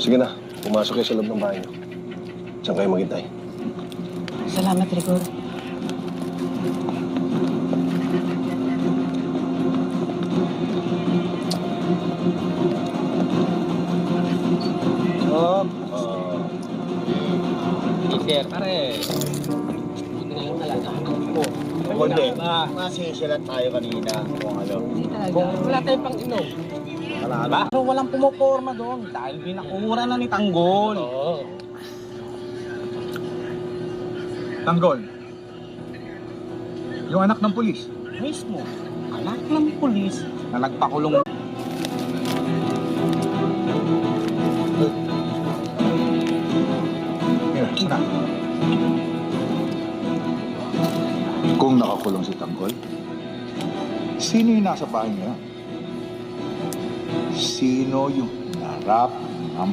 Sige na, pumasok kayo sa loob ng bahay niyo. Diyan kayo maghintay. Salamat, Rigor. Sir, pare. Buti na yung talaga. Hindi. Masisilat tayo kanina kung alam. Hindi talaga. Kung wala tayong pang-inom. Wala ba? Pero walang pumuporma doon dahil binakura na ni Tanggol. Oo. Tanggol. Yung anak ng pulis. Mismo. Anak ng pulis na nagpakulong. Here, na. Kung nakakulong si Tanggol, sino yung nasa bahay niya? Sino yung narap ng